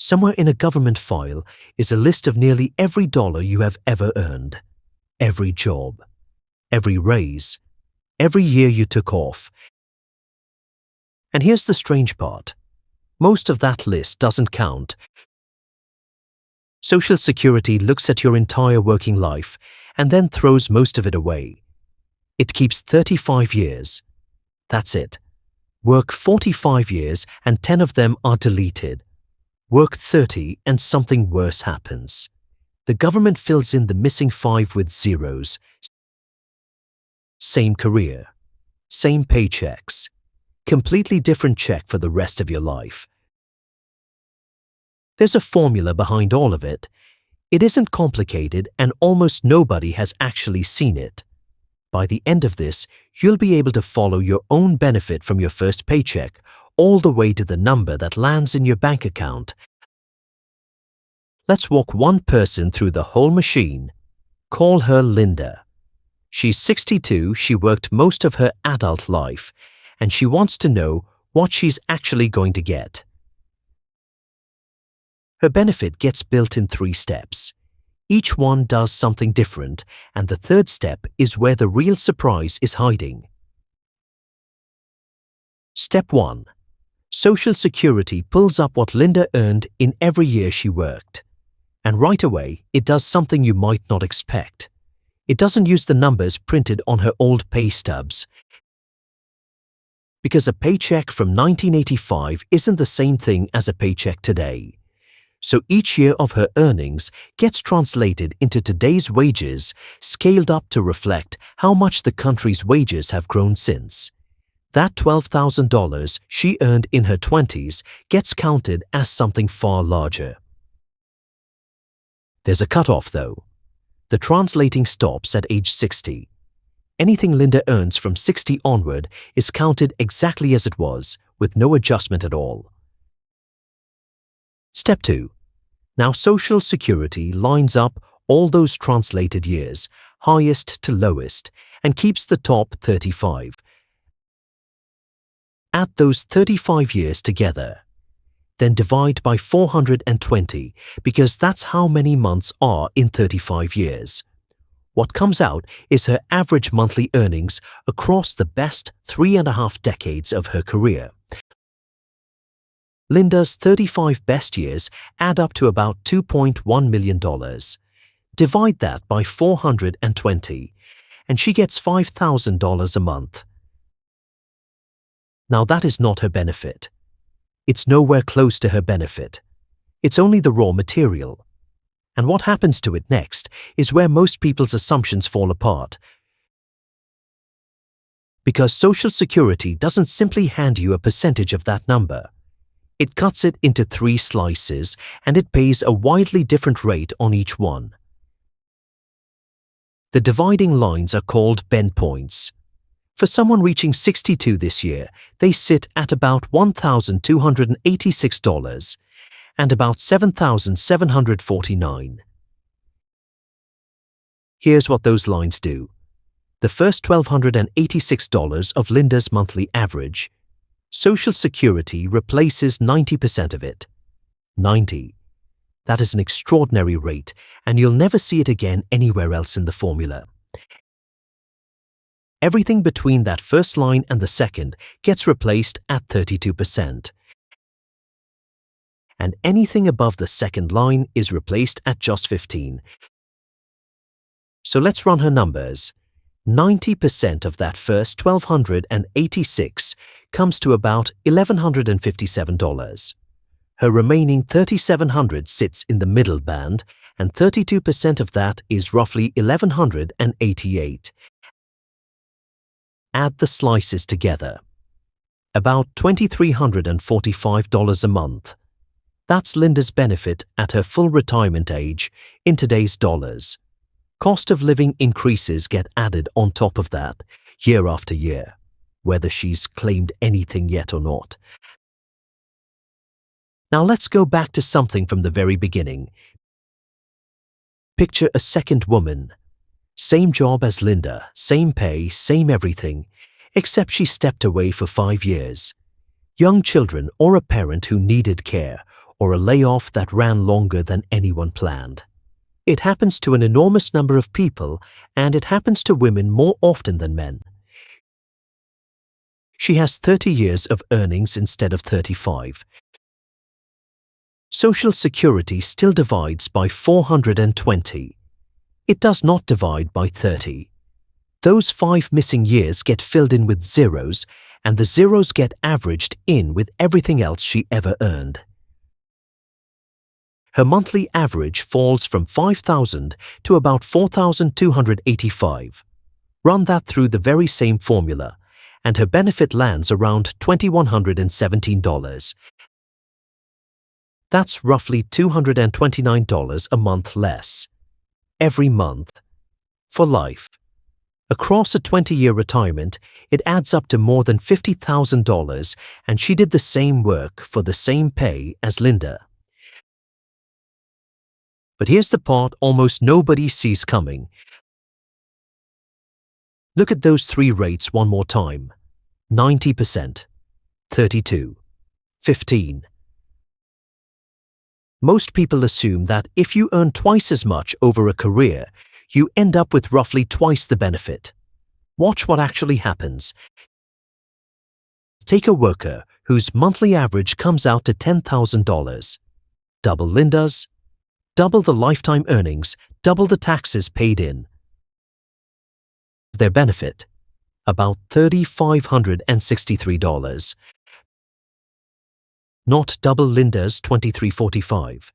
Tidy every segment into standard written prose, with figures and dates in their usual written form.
Somewhere in a government file is a list of nearly every dollar you have ever earned, every job, every raise, every year you took off. And here's the strange part. Most of that list doesn't count. Social Security looks at your entire working life and then throws most of it away. It keeps 35 years. That's it. Work 45 years and 10 of them are deleted. Work 30 and something worse happens. The government fills in the missing 5 with zeros. Same career, same paychecks, completely different check for the rest of your life. There's a formula behind all of it. It isn't complicated and almost nobody has actually seen it. By the end of this, you'll be able to follow your own benefit from your first paycheck all the way to the number that lands in your bank account. Let's walk one person through the whole machine. Call her Linda. She's 62, she worked most of her adult life, and she wants to know what she's actually going to get. Her benefit gets built in 3 steps. Each one does something different, and the third step is where the real surprise is hiding. Step 1. Social Security pulls up what Linda earned in every year she worked. And right away, it does something you might not expect. It doesn't use the numbers printed on her old pay stubs. Because a paycheck from 1985 isn't the same thing as a paycheck today. So each year of her earnings gets translated into today's wages, scaled up to reflect how much the country's wages have grown since. That $12,000 she earned in her 20s gets counted as something far larger. There's a cutoff, though. The translating stops at age 60. Anything Linda earns from 60 onward is counted exactly as it was, with no adjustment at all. Step 2. Now Social Security lines up all those translated years, highest to lowest, and keeps the top 35. Add those 35 years together. Then divide by 420, because that's how many months are in 35 years. What comes out is her average monthly earnings across the best 3.5 decades of her career. Linda's 35 best years add up to about $2.1 million. Divide that by 420, and she gets $5,000 a month. Now that is not her benefit. It's nowhere close to her benefit. It's only the raw material. And what happens to it next is where most people's assumptions fall apart. Because Social Security doesn't simply hand you a percentage of that number. It cuts it into 3 slices, and it pays a widely different rate on each one. The dividing lines are called bend points. For someone reaching 62 this year, they sit at about $1,286 and about $7,749. Here's what those lines do. The first $1,286 of Linda's monthly average, Social Security replaces 90% of it. 90. That is an extraordinary rate, and you'll never see it again anywhere else in the formula. Everything between that first line and the second gets replaced at 32%. And anything above the second line is replaced at just 15%. So let's run her numbers. 90% of that first $1,286 comes to about $1,157. Her remaining $3,700 sits in the middle band, and 32% of that is roughly $1,188. Add the slices together. About $2,345 a month. That's Linda's benefit at her full retirement age in today's dollars. Cost of living increases get added on top of that, year after year, whether she's claimed anything yet or not. Now let's go back to something from the very beginning. Picture a second woman. Same job as Linda, same pay, same everything, except she stepped away for 5 years. Young children or a parent who needed care, or a layoff that ran longer than anyone planned. It happens to an enormous number of people, and it happens to women more often than men. She has 30 years of earnings instead of 35. Social Security still divides by 420. It does not divide by 30. Those 5 missing years get filled in with zeros, and the zeros get averaged in with everything else she ever earned. Her monthly average falls from $5,000 to about $4,285. Run that through the very same formula, and her benefit lands around $2,117. That's roughly $229 a month less. Every month. For life. Across a 20-year retirement, it adds up to more than $50,000, and she did the same work for the same pay as Linda. But here's the part almost nobody sees coming. Look at those 3 rates one more time. 90%, 32, 15. Most people assume that if you earn twice as much over a career, you end up with roughly twice the benefit. Watch what actually happens. Take a worker whose monthly average comes out to $10,000. Double Linda's, double the lifetime earnings, double the taxes paid in. Their benefit, about $3,563. Not double Linda's $2,345,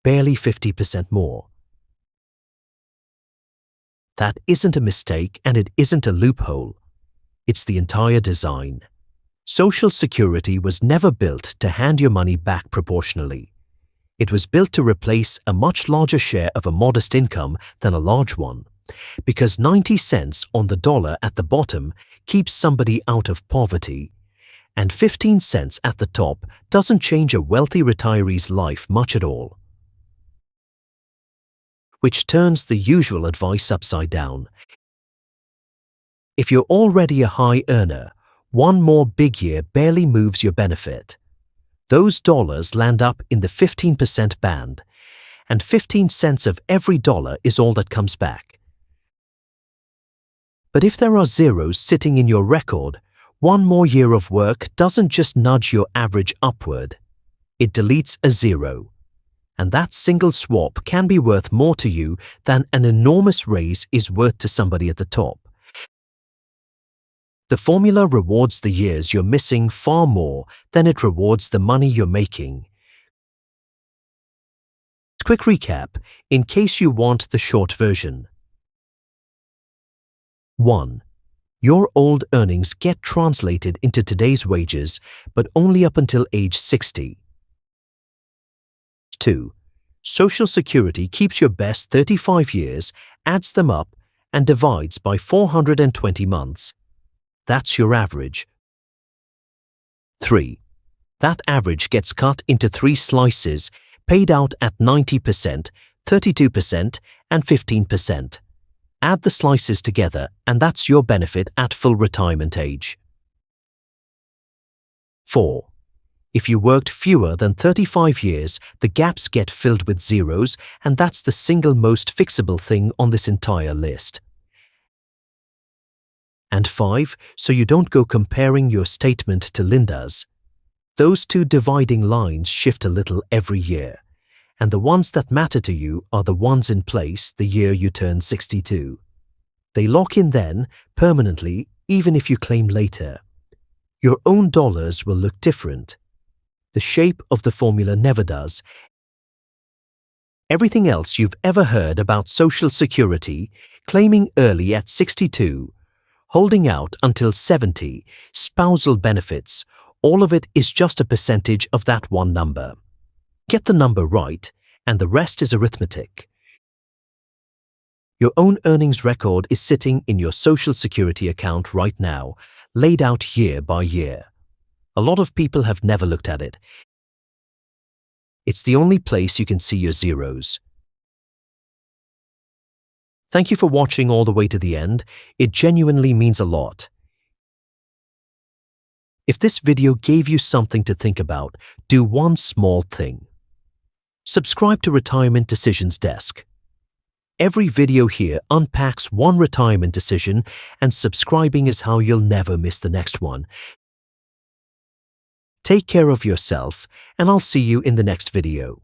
barely 50% more. That isn't a mistake and it isn't a loophole. It's the entire design. Social Security was never built to hand your money back proportionally. It was built to replace a much larger share of a modest income than a large one, because 90 cents on the dollar at the bottom keeps somebody out of poverty, and 15 cents at the top doesn't change a wealthy retiree's life much at all. Which turns the usual advice upside down. If you're already a high earner, one more big year barely moves your benefit. Those dollars land up in the 15% band, and 15 cents of every dollar is all that comes back. But if there are zeros sitting in your record, one more year of work doesn't just nudge your average upward. It deletes a zero. And that single swap can be worth more to you than an enormous raise is worth to somebody at the top. The formula rewards the years you're missing far more than it rewards the money you're making. Quick recap, in case you want the short version. 1. Your old earnings get translated into today's wages, but only up until age 60. 2. Social Security keeps your best 35 years, adds them up, and divides by 420 months. That's your average. 3. That average gets cut into 3 slices, paid out at 90%, 32%, and 15%. Add the slices together, and that's your benefit at full retirement age. 4. If you worked fewer than 35 years, the gaps get filled with zeros, and that's the single most fixable thing on this entire list. And 5, so you don't go comparing your statement to Linda's. Those 2 dividing lines shift a little every year, and the ones that matter to you are the ones in place the year you turn 62. They lock in then, permanently, even if you claim later. Your own dollars will look different. The shape of the formula never does. Everything else you've ever heard about Social Security, claiming early at 62, holding out until 70, spousal benefits, all of it is just a percentage of that one number. Get the number right, and the rest is arithmetic. Your own earnings record is sitting in your Social Security account right now, laid out year by year. A lot of people have never looked at it. It's the only place you can see your zeros. Thank you for watching all the way to the end. It genuinely means a lot. If this video gave you something to think about, do one small thing. Subscribe to Retirement Decisions Desk. Every video here unpacks one retirement decision, and subscribing is how you'll never miss the next one. Take care of yourself, and I'll see you in the next video.